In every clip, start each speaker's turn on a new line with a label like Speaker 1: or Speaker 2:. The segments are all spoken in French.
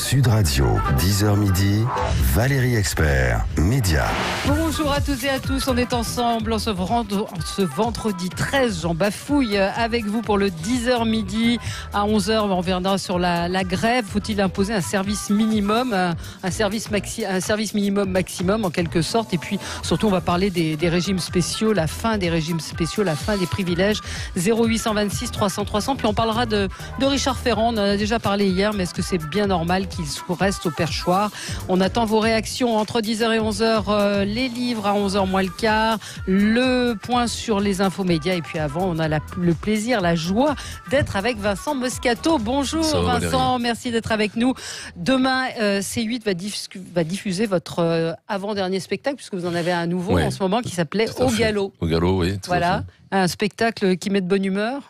Speaker 1: Sud Radio, 10h midi, Valérie Expert, Média.
Speaker 2: Bonjour à toutes et à tous, on est ensemble en ce vendredi 13, j'en bafouille, avec vous pour le 10h midi. À 11h, on reviendra sur la grève. Faut-il imposer un service minimum, un service minimum maximum en quelque sorte. Et puis surtout, on va parler des régimes spéciaux, la fin des régimes spéciaux, la fin des privilèges. 0826 300 300. Puis on parlera de Richard Ferrand, on en a déjà parlé hier, mais est-ce que c'est bien normal qu'il reste au perchoir? On attend vos réactions entre 10h et 11h, les livres à 11h moins le quart, le point sur les infos médias. Et puis avant, on a le plaisir, la joie d'être avec Vincent Moscato. Bonjour Vincent, merci d'être avec nous. Demain, C8 va diffuser votre avant-dernier spectacle, puisque vous en avez un nouveau en ce moment qui s'appelait Au Galop.
Speaker 3: Au Galop, oui.
Speaker 2: Voilà, un spectacle qui met de bonne humeur.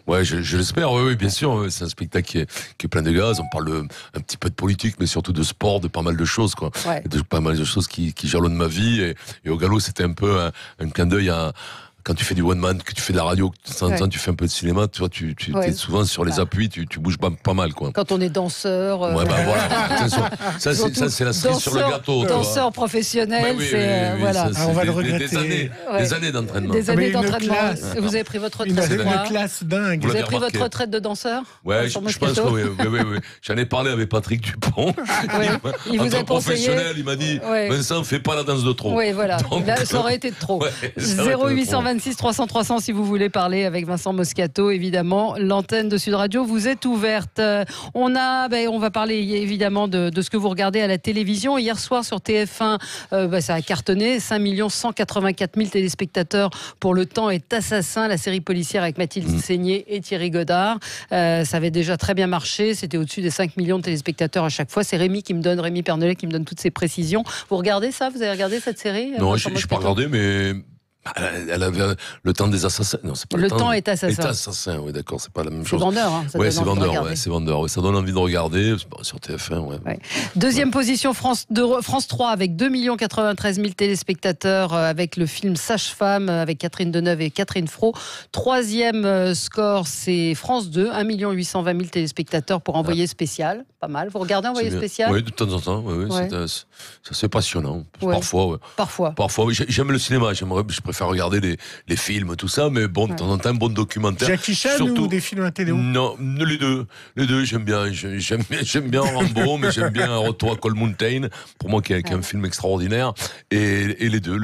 Speaker 3: Ouais, je l'espère, oui, bien sûr. C'est un spectacle qui est plein de gaz. On parle un petit peu de politique, mais surtout de sport, de pas mal de choses, quoi. Ouais. De pas mal de choses qui jalonnent ma vie. Et Au Galop, c'était un peu un clin d'œil à... Quand tu fais du one man, que tu fais de la radio, que de temps en temps tu fais un peu de cinéma, tu vois, tu es souvent sur les appuis, tu bouges pas mal, quoi.
Speaker 2: Quand on est danseur.
Speaker 3: Ouais, bah voilà. Ça, c'est la cerise sur le gâteau.
Speaker 2: Danseur professionnel, voilà.
Speaker 3: On va le regretter. Des années d'entraînement.
Speaker 2: Des années d'entraînement. Vous avez pris votre retraite.
Speaker 4: Une classe dingue.
Speaker 2: Vous avez pris votre retraite de danseur?
Speaker 3: Ouais, je pense que oui. J'en ai parlé avec Patrick Dupont.
Speaker 2: Il vous a conseillé.
Speaker 3: Professionnel, il m'a dit, Vincent, fais pas la danse de trop.
Speaker 2: Oui, voilà. Ça aurait été de trop. 0826 300 300 si vous voulez parler avec Vincent Moscato, évidemment. L'antenne de Sud Radio vous est ouverte. On va parler évidemment de ce que vous regardez à la télévision. Hier soir sur TF1, ça a cartonné. 5 184 000 téléspectateurs pour Le Temps est assassin, la série policière avec Mathilde Seigné et Thierry Godard. Ça avait déjà très bien marché. C'était au-dessus des 5 millions de téléspectateurs à chaque fois. C'est Rémi Pernelet qui me donne toutes ces précisions. Vous regardez ça? Vous avez regardé cette série?
Speaker 3: Non, je n'ai pas regardé, mais... Elle avait Le Temps des assassins. Non, c'est pas
Speaker 2: Le Temps est assassin.
Speaker 3: Est assassin, oui, d'accord, c'est pas la même chose.
Speaker 2: C'est vendeur, hein,
Speaker 3: c'est vendeur. Ça donne envie de regarder sur TF1, ouais.
Speaker 2: Deuxième position, France 3 avec 2 93 000 téléspectateurs avec le film Sage-Femme avec Catherine Deneuve et Catherine Fro. Troisième score, c'est France 2, 1 820 000 téléspectateurs pour Envoyé spécial. Pas mal. Vous regardez Envoyé spécial?
Speaker 3: Oui, de temps en temps. C'est passionnant.
Speaker 2: Parfois.
Speaker 3: Parfois, oui. J'aime le cinéma. Je préfère regarder les films, tout ça, mais bon, de temps en temps, un bon documentaire.
Speaker 4: Jackie Chan surtout, ou des films à télé?
Speaker 3: Non, les deux, j'aime bien. J'aime bien Rambo, mais j'aime bien Retour à Cold Mountain, pour moi, qui est un film extraordinaire. Et les deux,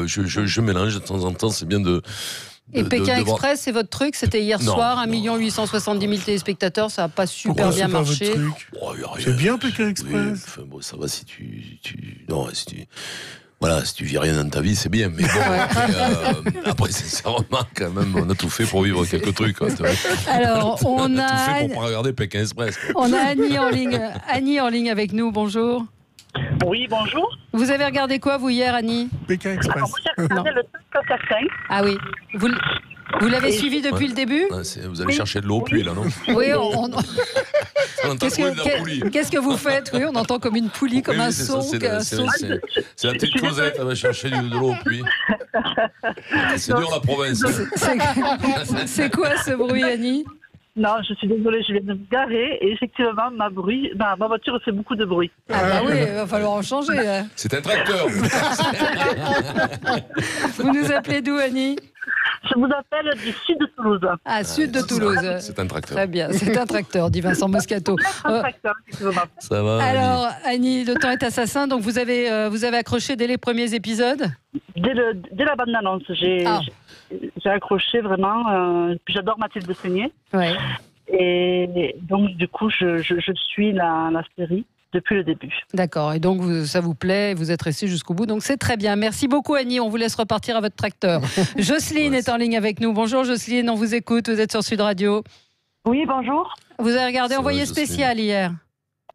Speaker 3: je mélange de temps en temps, c'est bien de...
Speaker 2: Et Pékin Express, c'est votre truc? C'était hier soir, 1 870 000 téléspectateurs, ça n'a pas super bien marché.
Speaker 4: C'est bien Pékin Express.
Speaker 3: Ça va si si tu vis rien dans ta vie, c'est bien. Mais bon, après, sincèrement, quand même, on a tout fait pour vivre quelques trucs.
Speaker 2: Alors, on a
Speaker 3: tout fait pour pas regarder Pékin Express.
Speaker 2: On a Annie en ligne. Annie en ligne avec nous. Bonjour.
Speaker 5: Oui, bonjour.
Speaker 2: Vous avez regardé quoi, vous, hier, Annie?
Speaker 4: Pékin Express.
Speaker 5: Alors, moi, j'ai regardé Le Temps est assassin.
Speaker 2: Ah oui. Vous l'avez suivi depuis le début?
Speaker 3: Vous allez chercher de l'eau au puits, là, non?
Speaker 2: Oui,
Speaker 3: Qu'est-ce
Speaker 2: que vous faites? Oui, on entend comme une poulie, comme un son.
Speaker 3: C'est la petite Cosette, elle va chercher de l'eau au puits. C'est dur, la province.
Speaker 2: C'est quoi ce bruit, Annie?
Speaker 5: Non, je suis désolée, je viens de me garer et effectivement, ma voiture fait beaucoup de bruit.
Speaker 2: Ah bah oui, il va falloir en changer. Là.
Speaker 3: C'est un tracteur.
Speaker 2: Vous nous appelez d'où, Annie?
Speaker 5: Je vous appelle du sud de Toulouse.
Speaker 2: Ah, sud de Toulouse.
Speaker 3: C'est un tracteur.
Speaker 2: Très bien, c'est un tracteur, dit Vincent Moscato.
Speaker 5: Un tracteur, effectivement.
Speaker 3: Ça va.
Speaker 2: Alors, Annie, Le Temps est assassin, donc vous avez accroché dès les premiers épisodes?
Speaker 5: Dès la bande-annonce, j'ai accroché vraiment. Puis j'adore Mathilde Seigné.
Speaker 2: Ouais.
Speaker 5: Et donc, du coup, je suis la série depuis le début.
Speaker 2: D'accord, et donc ça vous plaît, vous êtes resté jusqu'au bout, donc c'est très bien. Merci beaucoup, Annie, on vous laisse repartir à votre tracteur. Jocelyne est en ligne avec nous. Bonjour Jocelyne, on vous écoute, vous êtes sur Sud Radio.
Speaker 6: Oui, bonjour.
Speaker 2: Vous avez regardé Envoyé spécial hier?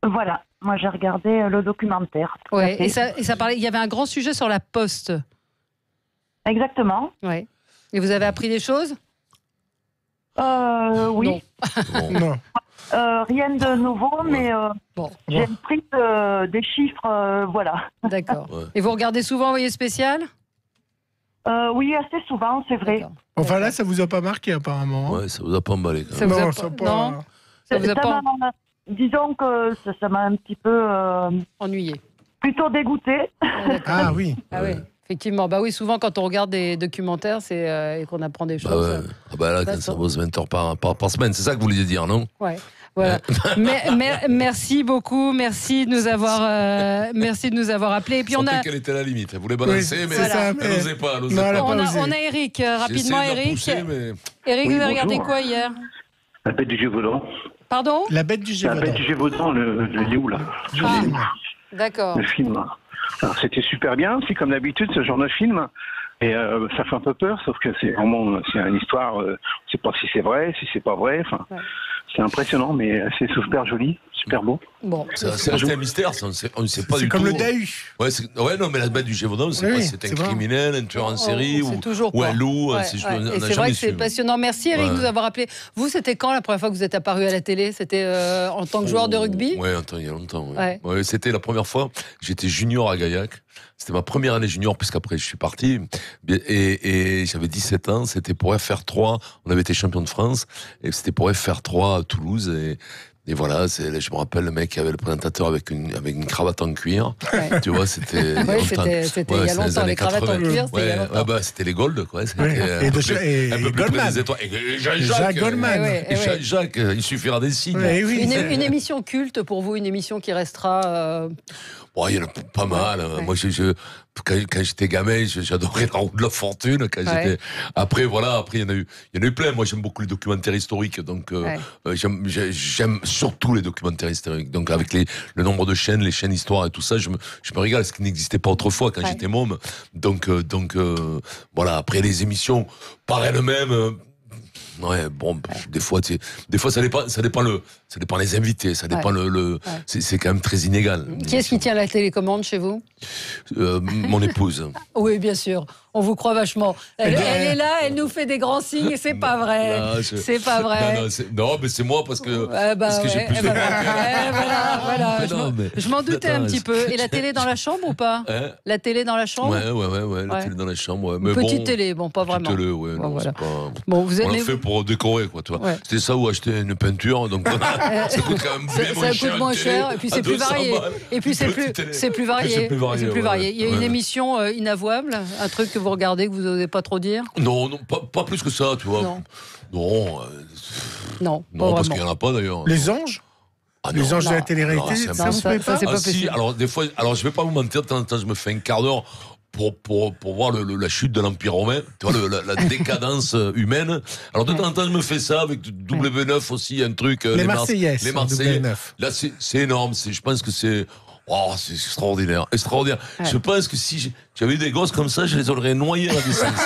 Speaker 6: Voilà, moi j'ai regardé le documentaire.
Speaker 2: Ouais, et ça parlait, il y avait un grand sujet sur la Poste.
Speaker 6: Exactement.
Speaker 2: Ouais. Et vous avez appris des choses?
Speaker 6: Oui.
Speaker 4: Non.
Speaker 6: Rien de nouveau, mais j'ai pris des chiffres, voilà.
Speaker 2: D'accord. Ouais. Et vous regardez souvent Envoyé spécial?
Speaker 6: Oui, assez souvent, c'est vrai.
Speaker 2: D'accord.
Speaker 4: Enfin là, ça vous a pas marqué apparemment.
Speaker 3: Ouais, ça vous a pas emballé.
Speaker 2: Ça vous a pas...
Speaker 6: disons que ça m'a un petit peu
Speaker 2: ennuyé.
Speaker 6: Plutôt dégoûté.
Speaker 4: Ah oui.
Speaker 2: Ah oui. Effectivement, bah oui, souvent quand on regarde des documentaires et qu'on apprend des choses.
Speaker 3: Ouais. Ah bah là, quand ça vaut 20 heures par semaine, c'est ça que vous vouliez dire, non?
Speaker 2: Ouais. Voilà. Merci beaucoup, merci de nous avoir appelés. Et puis
Speaker 3: quelle était la limite. Elle voulait balancer, mais elle n'osait pas.
Speaker 2: On a Eric, rapidement Eric. Eric, vous avez regardé quoi hier?
Speaker 7: La bête du Gévaudan.
Speaker 2: Pardon?
Speaker 4: La bête du Gévaudan.
Speaker 7: La bête du Gévaudan, le Léo là.
Speaker 2: D'accord.
Speaker 7: Le film. Alors, c'était super bien, c'est comme d'habitude ce genre de film. Et ça fait un peu peur, sauf que c'est une histoire, on ne sait pas si c'est vrai, si c'est pas vrai. Enfin, c'est impressionnant, mais c'est super joli, super beau.
Speaker 2: Bon,
Speaker 3: c'est un mystère, on ne sait pas du tout.
Speaker 4: C'est comme le Dahu.
Speaker 3: Ouais, non, mais la bête du Gévaudan, c'est un criminel, un tueur en série ou un loup.
Speaker 2: C'est vrai que c'est passionnant. Merci Eric de nous avoir appelé. Vous, c'était quand la première fois que vous êtes apparu à la télé? C'était en tant que joueur de rugby?
Speaker 3: Oui, il y a longtemps. Ouais, c'était la première fois. J'étais junior à Gaillac. C'était ma première année junior, puisqu'après je suis parti. Et j'avais 17 ans. C'était pour FR3. On avait été champion de France. Et c'était pour FR3 à Toulouse. Et voilà, je me rappelle le mec qui avait le présentateur avec une cravate en cuir. Ouais. Tu vois, c'était il y
Speaker 2: a longtemps, les cravates en cuir, c'était il y a longtemps.
Speaker 3: Bah, c'était les Gold, quoi.
Speaker 4: Et Goldman.
Speaker 3: Et Jacques Goldman. Et Jacques, il suffira des signes.
Speaker 2: Une émission culte pour vous, une émission qui restera...
Speaker 3: Il y en a pas mal. Moi, quand j'étais gamin, j'adorais La Roue de la Fortune. Après, il y en a eu plein. Moi, j'aime beaucoup les documentaires historiques. Donc, j'aime surtout les documentaires historiques. Donc, avec le nombre de chaînes, les chaînes histoire et tout ça, je me régale, ce qui n'existait pas autrefois quand j'étais môme. Donc, voilà. Après, les émissions, par elles-mêmes, ouais, bon, des fois ça dépend les invités, ça dépend c'est quand même très inégal.
Speaker 2: Qui est-ce qui tient la télécommande chez vous?
Speaker 3: Mon épouse.
Speaker 2: Oui, bien sûr. On vous croit vachement. Elle est là, elle nous fait des grands signes, c'est pas vrai. C'est pas vrai.
Speaker 3: Non, mais c'est moi parce que j'ai plus de
Speaker 2: voilà. Je m'en doutais un petit peu. Et la télé dans la chambre ou pas? La télé dans la chambre?
Speaker 3: Ouais, la télé dans la chambre. Mais
Speaker 2: petite télé, bon, pas vraiment.
Speaker 3: Petite télé, ouais.
Speaker 2: Voilà.
Speaker 3: Bon, vous êtes fait pour décorer, quoi, tu vois. C'était ça ou acheter une peinture, donc ça coûte quand même
Speaker 2: bien moins cher. Et puis c'est plus varié. Et puis c'est plus varié. Il y a une émission inavouable, un truc que vous regardez, que vous n'osez pas trop dire?
Speaker 3: Non, pas plus que ça, tu vois.
Speaker 2: Non,
Speaker 3: parce qu'il n'y en a pas d'ailleurs.
Speaker 4: Les anges? Les anges de la télé-réalité, ça vous plaît pas?
Speaker 2: C'est pas possible.
Speaker 3: Alors des fois, je vais pas vous mentir, de temps en temps, je me fais un quart d'heure pour voir la chute de l'Empire romain, tu vois, la décadence humaine. Alors de temps en temps, je me fais ça avec W9 aussi, un truc.
Speaker 4: Les Marseillais.
Speaker 3: Là, c'est énorme. Je pense que c'est extraordinaire. Je pense que si j'avais eu des gosses comme ça, je les aurais noyés à la naissance.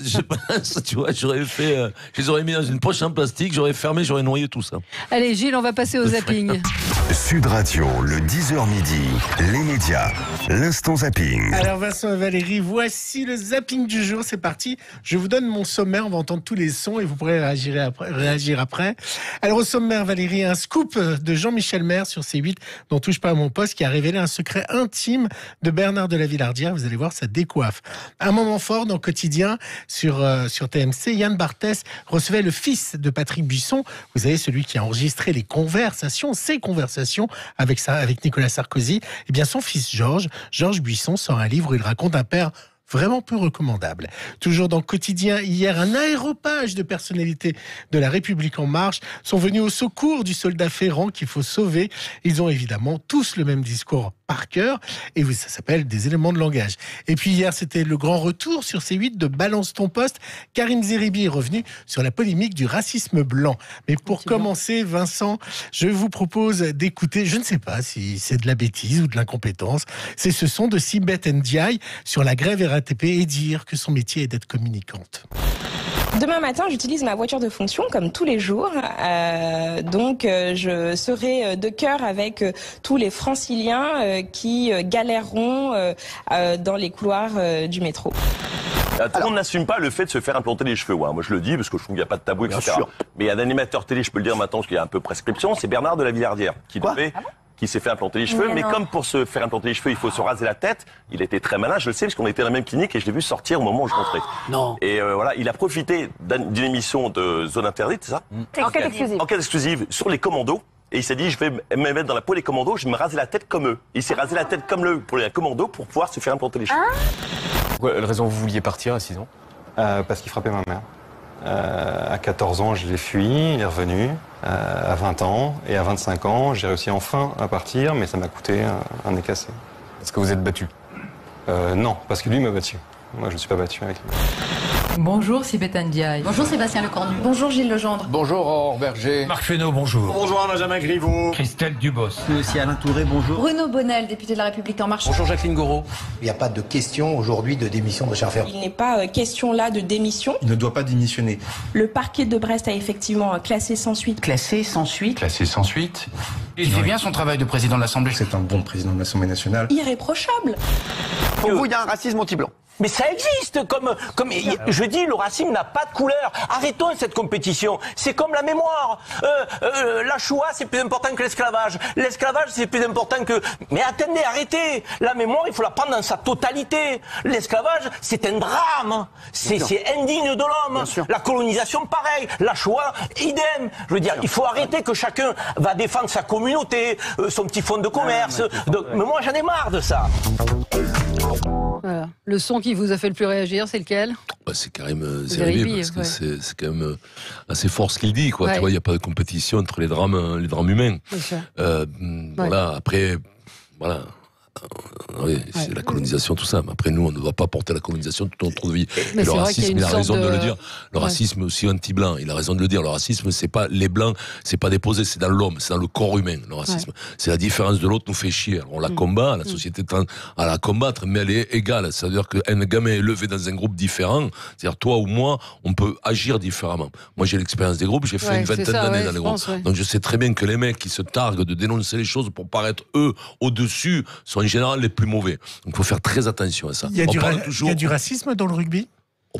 Speaker 3: je pense, tu vois, je les aurais mis dans une poche en plastique, j'aurais fermé, j'aurais noyé tout ça.
Speaker 2: Allez, Gilles, on va passer au zapping.
Speaker 1: Sud Radio, le 10h midi, les médias, l'instant zapping.
Speaker 4: Alors Vincent et Valérie, voici le zapping du jour, c'est parti. Je vous donne mon sommaire, on va entendre tous les sons et vous pourrez réagir après. Alors au sommaire, Valérie, un scoop de Jean-Michel Maire sur C8, dont touche pas à mon poste, qui a révélé un secret intime de Bernard de la Villardière. Vous allez voir, ça décoiffe. Un moment fort dans le quotidien sur TMC, Yann Barthès recevait le fils de Patrick Buisson. Vous savez, celui qui a enregistré ses conversations avec Nicolas Sarkozy. Eh bien, son fils Georges Buisson, sort un livre où il raconte un père vraiment peu recommandable. Toujours dans le quotidien, hier, un aéropage de personnalités de la République En Marche sont venus au secours du soldat Ferrand qu'il faut sauver. Ils ont évidemment tous le même discours par cœur et ça s'appelle des éléments de langage. Et puis hier, c'était le grand retour sur C8 de Balance ton poste. Karim Zeribi est revenu sur la polémique du racisme blanc. Mais pour commencer, Vincent, je vous propose d'écouter, je ne sais pas si c'est de la bêtise ou de l'incompétence, c'est ce son de Sibeth Ndiaye sur la grève RATP et dire que son métier est d'être communicante.
Speaker 8: Demain matin, j'utilise ma voiture de fonction comme tous les jours. Donc, je serai de cœur avec tous les franciliens qui galèreront dans les couloirs du métro.
Speaker 9: Tout le monde n'assume pas le fait de se faire implanter les cheveux. Moi, je le dis parce que je trouve qu'il n'y a pas de tabou, etc. Mais il y a un animateur télé, je peux le dire maintenant parce qu'il y a un peu prescription, c'est Bernard de la Villardière qui s'est fait implanter les cheveux. Mais comme pour se faire implanter les cheveux, il faut se raser la tête, il était très malin, je le sais, parce qu'on était à la même clinique et je l'ai vu sortir au moment où je rentrais.
Speaker 10: Non.
Speaker 9: Et voilà, il a profité d'une émission de Zone Interdite, c'est ça ?
Speaker 8: Enquête exclusive.
Speaker 9: Enquête exclusive sur les commandos. Et il s'est dit, je vais me mettre dans la peau des commandos, je vais me raser la tête comme eux. Il s'est rasé la tête comme pour les commandos pour pouvoir se faire implanter les cheveux.
Speaker 10: Pourquoi la raison vous vouliez partir à 6 ans?
Speaker 11: Parce qu'il frappait ma mère. À 14 ans, je l'ai fui, il est revenu. À 20 ans et à 25 ans, j'ai réussi enfin à partir, mais ça m'a coûté un nez cassé.
Speaker 10: Est-ce que vous êtes battu?
Speaker 11: Non, parce que lui m'a battu. Moi, je ne suis pas battu avec lui.
Speaker 12: Bonjour Sibeth Ndiaye.
Speaker 13: Bonjour Sébastien Lecornu.
Speaker 14: Bonjour Gilles Legendre.
Speaker 15: Bonjour Aurore Berger.
Speaker 16: Marc Fesneau, bonjour.
Speaker 17: Bonjour Benjamin Griveaux.
Speaker 16: Christelle Dubos.
Speaker 18: Monsieur Alain Touré, bonjour.
Speaker 14: Bruno Bonnel, député de La République En Marche.
Speaker 15: Bonjour Jacqueline Gouraud.
Speaker 18: Il n'y a pas de question aujourd'hui de démission de Charles Ferrand.
Speaker 8: Il n'est pas question là de démission.
Speaker 17: Il ne doit pas démissionner.
Speaker 8: Le parquet de Brest a effectivement classé sans suite.
Speaker 18: Classé sans suite.
Speaker 17: Classé sans suite.
Speaker 16: Il fait bien son travail de président de l'Assemblée.
Speaker 17: C'est un bon président de l'Assemblée nationale.
Speaker 8: Irréprochable.
Speaker 15: Pour vous, il y a un racisme anti-blanc.
Speaker 19: Mais ça existe, comme je dis, le racisme n'a pas de couleur. Arrêtons cette compétition. C'est comme la mémoire. La Shoah, c'est plus important que l'esclavage. L'esclavage, c'est plus important que... Mais attendez, arrêtez. La mémoire, il faut la prendre dans sa totalité. L'esclavage, c'est un drame. C'est indigne de l'homme. La colonisation, pareil. La Shoah, idem. Je veux dire, il faut arrêter que chacun va défendre sa communauté, son petit fonds de commerce. Mais moi, j'en ai marre de ça.
Speaker 2: Voilà. Le son qui vous a fait le plus réagir, c'est lequel?
Speaker 3: C'est Karim Zeribi, parce que c'est quand même assez fort ce qu'il dit, quoi.
Speaker 2: Ouais.
Speaker 3: Tu vois, il n'y a pas de compétition entre les drames humains. Voilà, après, voilà. Oui, c'est la colonisation, tout ça. Mais après, nous, on ne doit pas porter la colonisation toute notre vie.
Speaker 2: Mais
Speaker 3: le racisme, il a raison de le dire. Le
Speaker 2: Ouais.
Speaker 3: racisme aussi anti-blanc. Il a raison de le dire. Le racisme, c'est pas les blancs, c'est pas déposé, c'est dans l'homme, c'est dans le corps humain. Le racisme, c'est la différence de l'autre nous fait chier. Alors, on la combat, la société tend à la combattre, mais elle est égale. C'est-à-dire qu'un gamin élevé dans un groupe différent, c'est-à-dire toi ou moi, on peut agir différemment. Moi, j'ai l'expérience des groupes. J'ai fait une vingtaine d'années dans les groupes. Donc, je sais très bien que les mecs qui se targuent de dénoncer les choses pour paraître eux au-dessus sont en général les plus mauvais. Donc il faut faire très attention à ça.
Speaker 4: Il y a du racisme dans le rugby?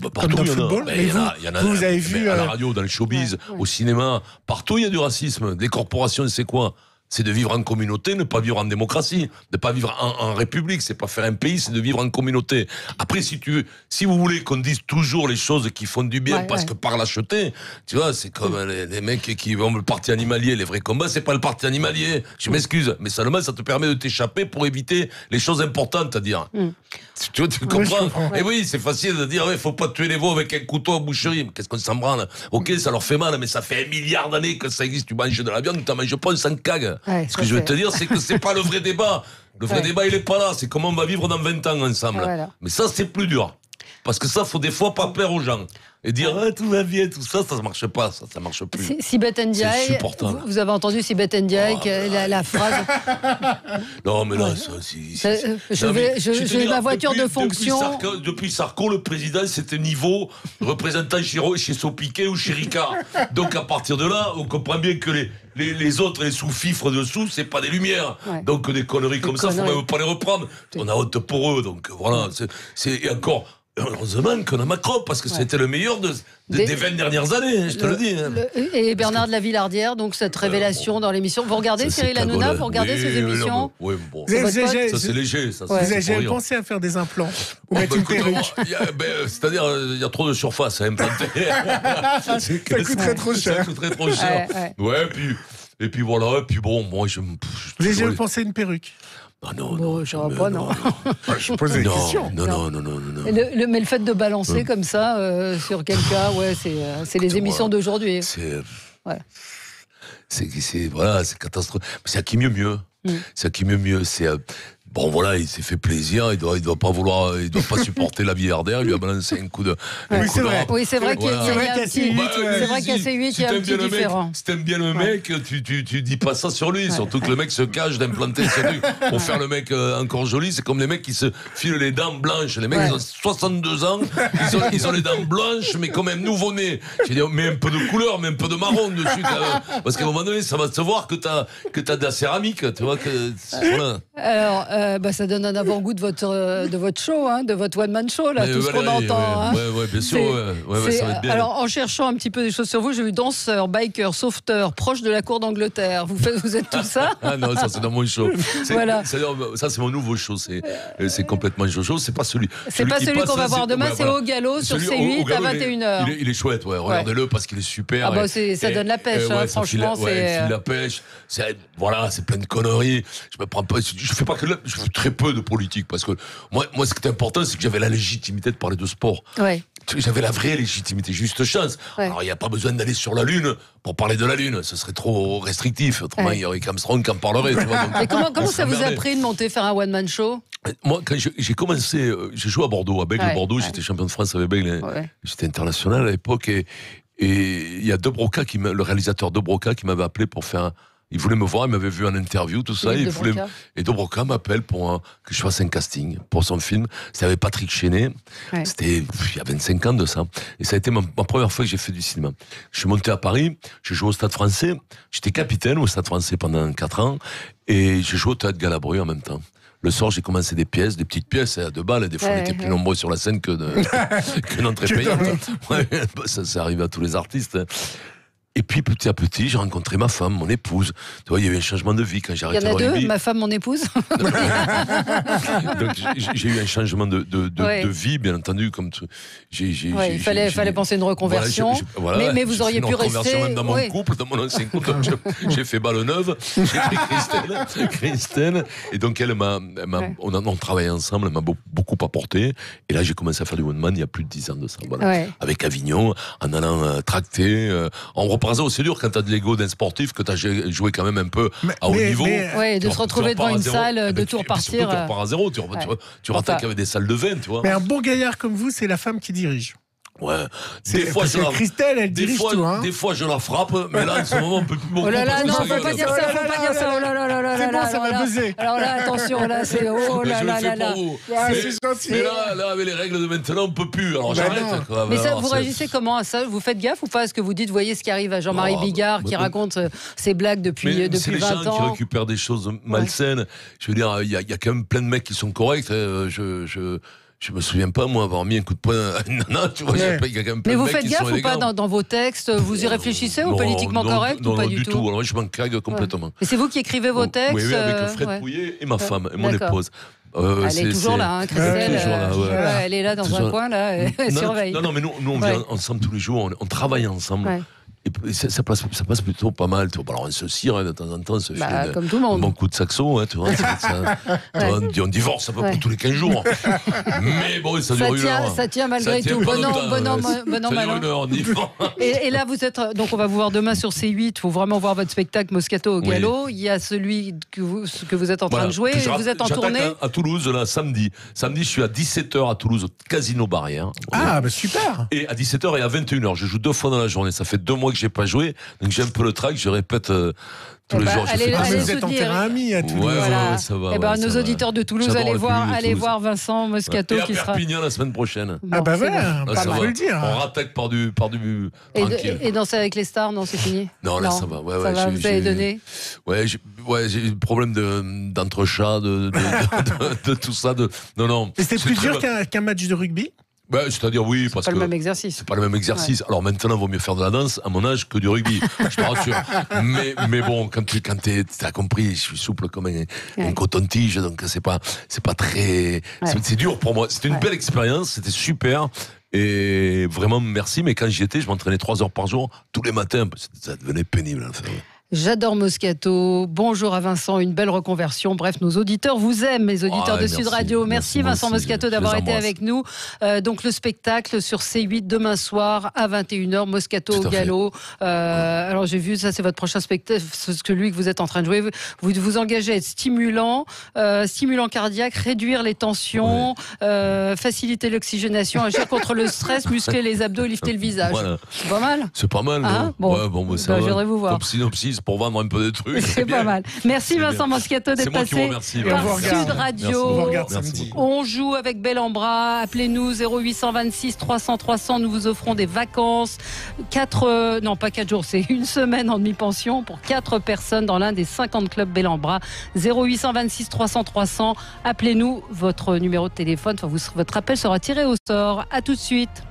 Speaker 3: Partout,
Speaker 4: comme dans
Speaker 3: il
Speaker 4: le football.
Speaker 3: Il y en a.
Speaker 4: Vous avez vu
Speaker 3: à la radio, dans le showbiz, au cinéma, partout il y a du racisme. Des corporations, c'est quoi? C'est de vivre en communauté, ne pas vivre en démocratie, ne pas vivre en république. C'est pas faire un pays, c'est de vivre en communauté. Après, si vous voulez qu'on dise toujours les choses qui font du bien, parce que par l'acheter, tu vois, c'est comme les mecs qui vont le parti animalier, les vrais combats, c'est pas le parti animalier. Je m'excuse, mais seulement ça te permet de t'échapper pour éviter les choses importantes à dire. Tu comprends? Et oui, c'est facile de dire, faut pas tuer les veaux avec un couteau à boucherie. Qu'est-ce qu'on s'en branle? Ok, ça leur fait mal, mais ça fait 1 milliard d'années que ça existe. Tu manges de la viande, tu n'en manges pas, on s'en cague. Ce que je veux te dire, c'est que c'est pas le vrai débat. Le vrai débat, il est pas là. C'est comment on va vivre dans 20 ans ensemble. Voilà. Mais ça, c'est plus dur. Parce que ça, faut des fois pas plaire aux gens. Et dire, tout va bien, tout ça, ça marche pas, ça marche plus.
Speaker 2: Sibeth Ndiaye, vous avez entendu Sibeth Ndiaye, la phrase.
Speaker 3: Non, mais là,
Speaker 2: j'ai ma voiture de fonction.
Speaker 3: Depuis Sarko, le président, c'était niveau représentant chez Sopiquet ou chez Ricard. Donc, à partir de là, on comprend bien que les autres, les sous-fifres dessous, c'est pas des lumières. Donc, des conneries comme ça, faut même pas les reprendre. On a honte pour eux, donc voilà. Et encore. Heureusement qu'on a Macron, parce que c'était le meilleur des 20 dernières années, je te le dis.
Speaker 2: Et Bernard de la Villardière, donc cette révélation dans l'émission. Vous regardez Cyril Hanouna, vous regardez ses émissions?
Speaker 3: Oui, bon.
Speaker 4: Ça,
Speaker 3: c'est léger.
Speaker 4: Vous avez jamais pensé à faire des implants ou mettre une perruque?
Speaker 3: C'est-à-dire, il y a trop de surface à implanter.
Speaker 4: Ça coûterait trop cher.
Speaker 3: Ça coûterait trop cher. Ouais, et puis voilà, et puis bon, moi je...
Speaker 4: Vous avez jamais pensé à une perruque?
Speaker 2: Non, je vois pas, non.
Speaker 4: Je pose des questions.
Speaker 3: Non.
Speaker 2: Mais le fait de balancer comme ça sur quelqu'un, c'est les émissions d'aujourd'hui.
Speaker 3: C'est catastrophique. C'est à qui mieux. C'est à qui mieux. C'est bon, voilà, il s'est fait plaisir. Il doit pas supporter la Villardière. Il lui a balancé un coup de.
Speaker 2: Oui, c'est vrai qu'il y a un petit. C'est vrai qu'à C8, il y a un petit différent.
Speaker 3: Si t'aimes bien le mec, tu dis pas ça sur lui. Surtout que le mec se cache d'implanter sur lui pour faire le mec encore joli. C'est comme les mecs qui se filent les dents blanches. Les mecs, ils ont 62 ans. Ils ont les dents blanches, mais comme un nouveau-né. Je dis, mets un peu de couleur, mets un peu de marron dessus. Parce qu'à un moment donné, ça va se voir que t'as de la céramique. Tu vois que. Voilà.
Speaker 2: Alors. Ça donne un avant-goût de votre show, hein, de votre one-man show, là, tout ce qu'on entend.
Speaker 3: Oui, bien sûr. Ça va être bien.
Speaker 2: Alors, en cherchant un petit peu des choses sur vous, j'ai vu danseur, biker, sauveteur, proche de la cour d'Angleterre. Vous êtes tout ça?
Speaker 3: Ah non, ça c'est dans mon show.
Speaker 2: Voilà.
Speaker 3: Ça c'est mon nouveau show. C'est complètement Jojo. C'est pas celui.
Speaker 2: C'est pas celui qu'on va voir demain. C'est Au Galop sur C8 à 21h.
Speaker 3: Il est chouette. Regardez-le parce qu'il est super.
Speaker 2: Ça donne la pêche. Franchement,
Speaker 3: c'est la pêche. C'est plein de conneries. Je fais pas que je fais très peu de politique parce que moi, ce qui est important, c'est que j'avais la légitimité de parler de sport.
Speaker 2: Ouais.
Speaker 3: J'avais la vraie légitimité, juste chance.
Speaker 2: Ouais.
Speaker 3: Alors, il n'y a pas besoin d'aller sur la Lune pour parler de la Lune. Ce serait trop restrictif. Autrement, il y aurait Armstrong qui en parlerait. Tu vois,
Speaker 2: et comment ça vous a pris de faire un one-man show?
Speaker 3: Moi, quand j'ai commencé, j'ai joué à Bordeaux, à Bègle-Bordeaux. J'étais champion de France avec Bègle. J'étais international à l'époque. Et il y a le réalisateur De Broca qui m'avait appelé pour faire il voulait me voir, il m'avait vu en interview, tout ça. Et De Broca m'appelle pour que je fasse un casting pour son film. C'était avec Patrick Chenet. Ouais. C'était il y a 25 ans de ça. Et ça a été ma première fois que j'ai fait du cinéma. Je suis monté à Paris, j'ai joué au Stade Français. J'étais capitaine au Stade Français pendant 4 ans. Et j'ai joué au Théâtre Galabru en même temps. Le soir, j'ai commencé des petites pièces à 2 balles. Des fois, on était plus nombreux sur la scène que d'entrée payante. Ça arrive à tous les artistes. Et puis, petit à petit, j'ai rencontré ma femme, mon épouse. Tu vois, il y a eu un changement de vie quand j'ai arrêté le rugby. Il y en a 2,
Speaker 2: ma femme, mon épouse.
Speaker 3: Donc, j'ai eu un changement de vie, bien entendu. Comme
Speaker 2: il fallait penser une reconversion. Mais vous auriez pu rester. Une reconversion
Speaker 3: même dans mon couple, dans mon ancien couple. J'ai fait balle neuve. J'ai pris Christelle. Et donc, on travaillait ensemble. Elle m'a beaucoup apporté. Et là, j'ai commencé à faire du one man il y a plus de 10 ans de ça. Voilà. Ouais. Avec Avignon, en allant tracter, en représentant. C'est dur quand t'as de l'ego d'un sportif, que t'as joué quand même un peu à haut niveau.
Speaker 2: Oui, de se retrouver devant une salle, de tout repartir.
Speaker 3: Tu repars à zéro, tu rattaques avec des salles de 20, tu vois.
Speaker 4: Mais un bon gaillard comme vous, c'est la femme qui dirige.
Speaker 3: Ouais.
Speaker 4: Christelle, elle dirige tout. Hein.
Speaker 3: Des fois, je la frappe, mais là, en ce moment, on peut plus beaucoup.
Speaker 2: Oh là là, non, faut pas dire ça, faut pas dire ça. Oh là là là là là là.
Speaker 4: Ça va buzzer.
Speaker 2: Alors là, attention, là, c'est oh là là là là.
Speaker 3: Mais là, avec les règles de maintenant, on peut plus. Alors j'arrête.
Speaker 2: Mais ça, vous réagissez comment à ça? Vous faites gaffe ou pas? Est-ce que vous dites, voyez ce qui arrive à Jean-Marie Bigard, qui raconte ses blagues depuis 20 ans?
Speaker 3: C'est les gens qui récupèrent des choses malsaines. Je veux dire, il y a quand même plein de mecs qui sont corrects. Je me souviens pas, moi, avoir mis un coup de poing à une nana, tu vois, il y a quand même plein
Speaker 2: mais
Speaker 3: de
Speaker 2: vous
Speaker 3: mecs
Speaker 2: faites gaffe ou pas dans vos textes? Vous y réfléchissez au politiquement correct ou pas du tout?
Speaker 3: Alors je m'en cague complètement.
Speaker 2: Et c'est vous qui écrivez vos textes?
Speaker 3: Oui, avec Fred Pouillet et ma femme, et mon épouse.
Speaker 2: Elle est toujours là, hein, Christelle. Elle est là dans un coin, là, elle surveille.
Speaker 3: Non, mais nous on vient ensemble tous les jours, on travaille ensemble. Et ça passe plutôt pas mal. Tu vois. Alors on se cire de temps en temps, on se fait un bon coup de saxo. Hein, tu vois, on divorce à peu près tous les 15 jours. Mais bon, ça dure une heure.
Speaker 2: Ça tient malgré tout. Bon an. Et là, vous êtes. Donc on va vous voir demain sur C8. Il faut vraiment voir votre spectacle Moscato au Galop. Il y a celui que vous êtes en train de jouer. Vous êtes en tournée
Speaker 3: à Toulouse, là, samedi. Samedi, je suis à 17h à Toulouse, au Casino Barrière.
Speaker 4: Ah, bah super.
Speaker 3: Et à 17h et à 21h. Je joue 2 fois dans la journée. Ça fait 2 mois que j'ai pas joué, donc j'ai un peu le trac, je répète tous les jours.
Speaker 4: Vous êtes en terrain ami à Toulouse.
Speaker 2: Voilà.
Speaker 3: Ça va.
Speaker 2: Nos auditeurs de Toulouse, allez voir Vincent Moscato qui sera.
Speaker 3: Perpignan la semaine prochaine.
Speaker 4: Ah bah voilà, pas mal le dire.
Speaker 3: On rattaque par du tranquille.
Speaker 2: Et danser avec les stars, non, c'est fini.
Speaker 3: Non, là ça va.
Speaker 2: Ça va, vous avez donné.
Speaker 3: Ouais, j'ai eu problème d'entrechat, de tout ça. Non.
Speaker 4: Mais c'était plus dur qu'un match de rugby?
Speaker 3: C'est-à-dire oui, parce que
Speaker 2: c'est pas le même exercice.
Speaker 3: C'est pas le même exercice. Ouais. Alors maintenant, il vaut mieux faire de la danse à mon âge que du rugby. Je te rassure. Mais bon, quand t'as compris, je suis souple comme un coton-tige, donc c'est pas très. Ouais. C'est dur pour moi. C'était une belle expérience, c'était super. Et vraiment merci. Mais quand j'y étais, je m'entraînais 3 heures par jour tous les matins. Ça devenait pénible. Enfin.
Speaker 2: J'adore Moscato. Bonjour à Vincent, une belle reconversion. Bref, nos auditeurs vous aiment, les auditeurs de Sud Radio. Merci Vincent Moscato d'avoir été avec nous. Donc le spectacle sur C8 demain soir à 21h, Moscato au Galop. Alors j'ai vu, ça c'est votre prochain spectacle, celui que vous êtes en train de jouer. Vous vous engagez à être stimulant cardiaque, réduire les tensions, faciliter l'oxygénation, agir contre le stress, muscler les abdos, lifter le visage. Voilà. C'est pas mal.
Speaker 3: C'est pas mal.
Speaker 2: Bon, ça va. Je voudrais vous voir.
Speaker 3: Comme synopsis, pour vendre un peu de trucs.
Speaker 2: C'est pas mal. Merci Vincent Moscato d'être passé par Sud Radio. On joue avec Bellambra. Appelez-nous 0826 300 300. Nous vous offrons des vacances. 4 jours, c'est une semaine en demi-pension pour 4 personnes dans l'un des 50 clubs Bellambra. 0826 300 300. Appelez-nous. Votre numéro de téléphone, votre appel sera tiré au sort. À tout de suite.